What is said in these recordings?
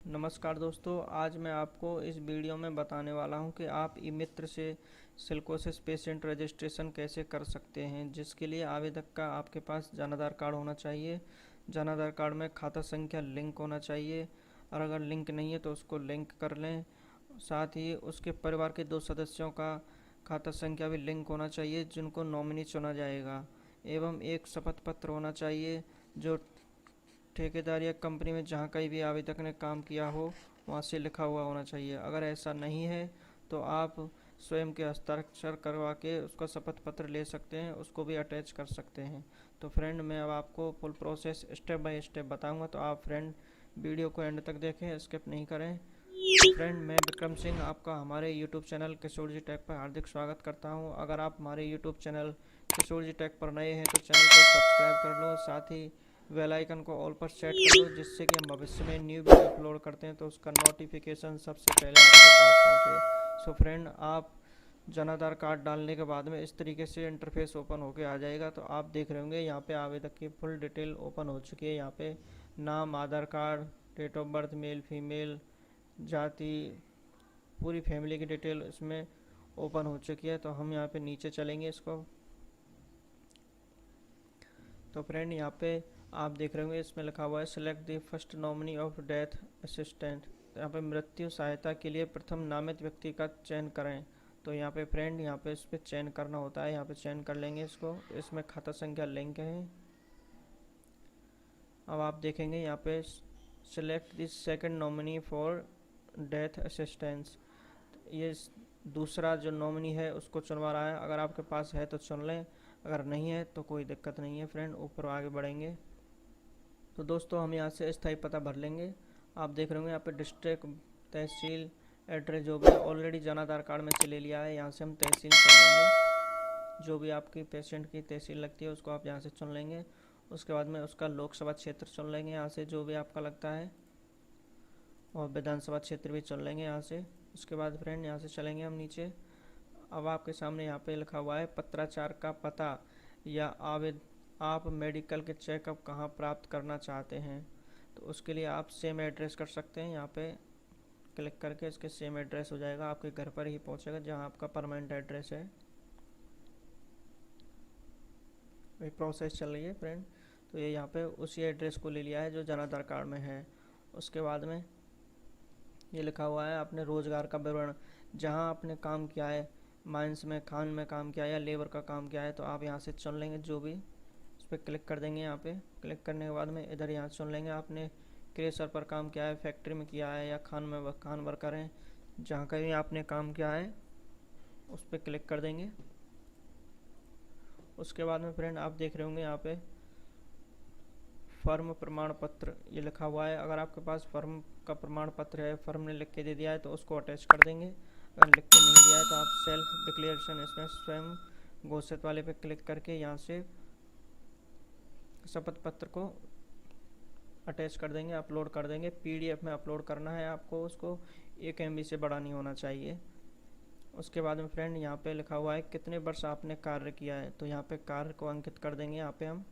नमस्कार दोस्तों, आज मैं आपको इस वीडियो में बताने वाला हूं कि आप ई मित्र से सिलिकोसिस पेशेंट रजिस्ट्रेशन कैसे कर सकते हैं। जिसके लिए आवेदक का आपके पास जन आधार कार्ड होना चाहिए। जन आधार कार्ड में खाता संख्या लिंक होना चाहिए, और अगर लिंक नहीं है तो उसको लिंक कर लें। साथ ही उसके परिवार के 2 सदस्यों का खाता संख्या भी लिंक होना चाहिए जिनको नॉमिनी चुना जाएगा। एवं एक शपथ पत्र होना चाहिए जो ठेकेदार या कंपनी में जहाँ कहीं भी आवेदक ने काम किया हो वहाँ से लिखा हुआ होना चाहिए। अगर ऐसा नहीं है तो आप स्वयं के हस्ताक्षर करवा के उसका शपथ पत्र ले सकते हैं, उसको भी अटैच कर सकते हैं। तो फ्रेंड, मैं अब आपको full process step by step बताऊंगा, तो आप फ्रेंड वीडियो को एंड तक देखें, स्किप नहीं करें। तो फ्रेंड, मैं विक्रम सिंह आपका हमारे यूट्यूब चैनल किशोर जी टेक पर हार्दिक स्वागत करता हूं। अगर आप हमारे यूट्यूब चैनल किशोर जी टेक पर नए हैं तो चैनल को सब्सक्राइब कर लो, साथ ही बेल आइकन को ऑल पर सेट कर लो, जिससे कि हम भविष्य में न्यू वीडियो अपलोड करते हैं तो उसका नोटिफिकेशन सबसे पहले आपके पास पहुंचे। सो फ्रेंड, आप जन आधार कार्ड डालने के बाद में इस तरीके से इंटरफेस ओपन होके आ जाएगा। तो आप देख रहे होंगे यहाँ पे आवेदक की फुल डिटेल ओपन हो चुकी है। यहाँ पे नाम, Aadhaar card, date of birth, male female, जाति, पूरी फैमिली की डिटेल इसमें ओपन हो चुकी है। तो हम यहाँ पे नीचे चलेंगे इसको। तो फ्रेंड, यहाँ पे आप देख रहे होंगे इसमें लिखा हुआ है select the first nominee of death assistant. तो यहाँ पे मृत्यु सहायता के लिए प्रथम नामित व्यक्ति का चयन करें। तो यहाँ पे फ्रेंड, यहाँ पे इस पर चयन करना होता है। यहाँ पे चयन कर लेंगे इसको। तो इसमें खाता संख्या लिंक है। अब आप देखेंगे यहाँ पे select the second nominee for death assistance. ये दूसरा जो नॉमिनी है उसको चुनवा रहा है। अगर आपके पास है तो चुन लें, अगर नहीं है तो कोई दिक्कत नहीं है। फ्रेंड, ऊपर आगे बढ़ेंगे तो दोस्तों हम यहाँ से स्थायी पता भर लेंगे। आप देख रहे होंगे यहाँ पे डिस्ट्रिक्ट, तहसील, एड्रेस जो भी है ऑलरेडी जन आधार कार्ड में से ले लिया है। यहाँ से हम तहसील चुन लेंगे। जो भी आपकी पेशेंट की तहसील लगती है उसको आप यहाँ से चुन लेंगे। उसके बाद में उसका लोकसभा क्षेत्र चुन लेंगे यहाँ से जो भी आपका लगता है, और विधानसभा क्षेत्र भी चुन लेंगे यहाँ से। उसके बाद फ्रेंड यहाँ से चलेंगे हम नीचे। अब आपके सामने यहाँ पे लिखा हुआ है पत्राचार का पता या आवेद आप मेडिकल के चेकअप कहाँ प्राप्त करना चाहते हैं। तो उसके लिए आप सेम एड्रेस कर सकते हैं। यहाँ पे क्लिक करके इसके सेम एड्रेस हो जाएगा, आपके घर पर ही पहुँचेगा जहाँ आपका परमानेंट एड्रेस है। ये प्रोसेस चल रही है फ्रेंड। तो ये यहाँ पे उसी एड्रेस को ले लिया है जो जन आधार कार्ड में है। उसके बाद में ये लिखा हुआ है आपने रोज़गार का विवरण, जहाँ आपने काम किया है, माइंस में, खान में काम किया है या लेबर का काम किया है, तो आप यहाँ से चुन लेंगे जो भी। इस पर क्लिक कर देंगे। यहाँ पे क्लिक करने के बाद में इधर यहाँ चुन लेंगे आपने क्रेशर पर काम किया है, फैक्ट्री में किया है, या खान वर्कर हैं, जहाँ कहीं आपने काम किया है उस पर क्लिक कर देंगे। उसके बाद में फ्रेंड आप देख रहे होंगे यहाँ पे फर्म प्रमाण पत्र ये लिखा हुआ है। अगर आपके पास फर्म का प्रमाण पत्र है, फर्म ने लिख के दे दिया है, तो उसको अटैच कर देंगे। अगर लिख के नहीं दिया है तो आप सेल्फ डिक्लेरेशन इसमें स्वयं घोषित वाले पे क्लिक करके यहाँ से शपथ पत्र को अटैच कर देंगे, अपलोड कर देंगे। पीडीएफ में अपलोड करना है आपको, उसको 1 MB से बड़ा नहीं होना चाहिए। उसके बाद में फ्रेंड यहाँ पे लिखा हुआ है कितने वर्ष आपने कार्य किया है, तो यहाँ पे कार्य को अंकित कर देंगे। यहाँ पे हम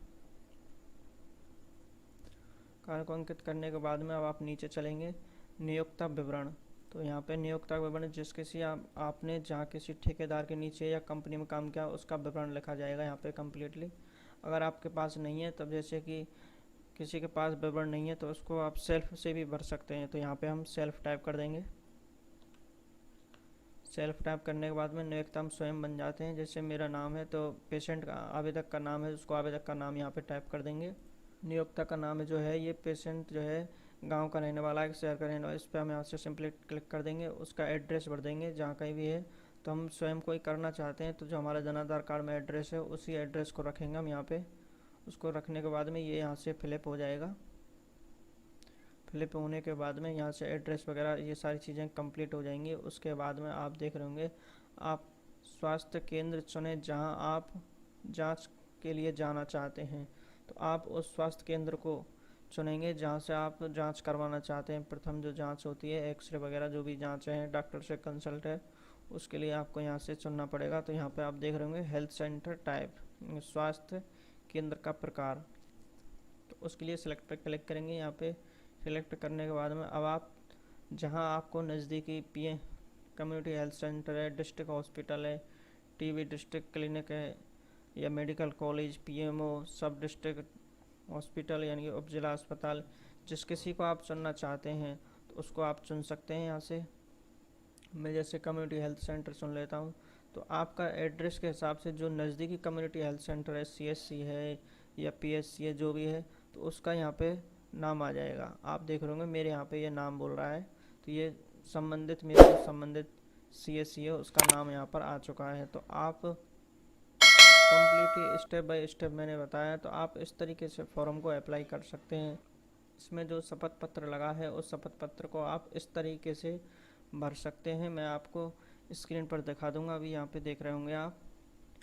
कार्य को अंकित करने के बाद में अब आप नीचे चलेंगे नियोक्ता विवरण। तो यहाँ पे नियोक्ता विवरण जिस किसी आपने जहाँ किसी ठेकेदार के नीचे या कंपनी में काम किया उसका विवरण लिखा जाएगा यहाँ पे कम्प्लीटली। अगर आपके पास नहीं है, तब जैसे कि किसी के पास विवरण नहीं है तो उसको आप सेल्फ से भी भर सकते हैं। तो यहाँ पे हम सेल्फ टाइप कर देंगे। सेल्फ टाइप करने के बाद में नियोक्ता हम स्वयं बन जाते हैं। जैसे मेरा नाम है तो पेशेंट का, आवेदक का नाम है, उसको आवेदक का नाम यहाँ पे टाइप कर देंगे। नियोक्ता का नाम जो है, ये पेशेंट जो है गांव का रहने वाला है, शहर का रहने वाला है, इस पर हम यहाँ से सिंपली क्लिक कर देंगे। उसका एड्रेस भर देंगे जहाँ कहीं भी है। तो हम स्वयं कोई करना चाहते हैं तो जो हमारा जन आधार कार्ड में एड्रेस है उसी एड्रेस को रखेंगे हम यहाँ पे। उसको रखने के बाद में ये यहाँ से फिलअप हो जाएगा। फिलअप होने के बाद में यहाँ से एड्रेस वगैरह ये सारी चीज़ें कंप्लीट हो जाएंगी। उसके बाद में आप देख रहे होंगे आप स्वास्थ्य केंद्र चुनें जहाँ आप जांच के लिए जाना चाहते हैं। तो आप उस स्वास्थ्य केंद्र को चुनेंगे जहाँ से आप जांच करवाना चाहते हैं। प्रथम जो जांच होती है, एक्सरे वगैरह जो भी जांच है, डॉक्टर से कंसल्ट है, उसके लिए आपको यहाँ से चुनना पड़ेगा। तो यहाँ पे आप देख रहे होंगे हेल्थ सेंटर टाइप, स्वास्थ्य केंद्र का प्रकार। तो उसके लिए सिलेक्ट पर क्लिक करेंगे। यहाँ पे सिलेक्ट करने के बाद में अब आप जहां आपको नज़दीकी पीए कम्युनिटी हेल्थ सेंटर है, डिस्ट्रिक्ट हॉस्पिटल है, टीबी डिस्ट्रिक्ट क्लिनिक है, या मेडिकल कॉलेज, पीएमओ, सब डिस्ट्रिक्ट हॉस्पिटल यानी कि उप जिला अस्पताल, जिस किसी को आप चुनना चाहते हैं तो उसको आप चुन सकते हैं यहाँ से। मैं जैसे कम्युनिटी हेल्थ सेंटर चुन लेता हूँ, तो आपका एड्रेस के हिसाब से जो नज़दीकी कम्युनिटी हेल्थ सेंटर है, सीएचसी है या पीएचसी है, जो भी है, तो उसका यहाँ पे नाम आ जाएगा। आप देख रहे होंगे मेरे यहाँ पे ये नाम बोल रहा है, तो ये संबंधित मेरे से संबंधित सीएचसी है, उसका नाम यहाँ पर आ चुका है। तो आप कम्प्लीटली स्टेप बाय स्टेप मैंने बताया, तो आप इस तरीके से फॉर्म को अप्लाई कर सकते हैं। इसमें जो शपथ पत्र लगा है उस शपथ पत्र को आप इस तरीके से भर सकते हैं। मैं आपको स्क्रीन पर दिखा दूंगा, अभी यहाँ पे देख रहे होंगे आप।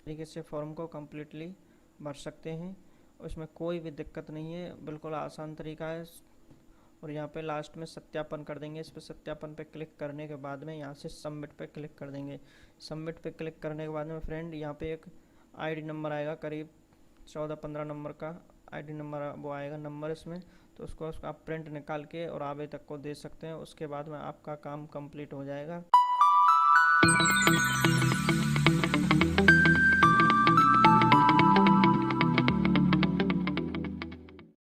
तरीके से फॉर्म को कम्प्लीटली भर सकते हैं, उसमें कोई भी दिक्कत नहीं है, बिल्कुल आसान तरीका है। और यहाँ पे लास्ट में सत्यापन कर देंगे। इस पर सत्यापन पे क्लिक करने के बाद में यहाँ से सबमिट पे क्लिक कर देंगे। सबमिट पे क्लिक करने के बाद में फ्रेंड यहाँ पे एक आईडी नंबर आएगा, करीब 14-15 नंबर का आईडी नंबर वो आएगा नंबर इसमें, तो उसको आप प्रिंट निकाल के और आवेदक को दे सकते हैं। उसके बाद में आपका काम कंप्लीट हो जाएगा।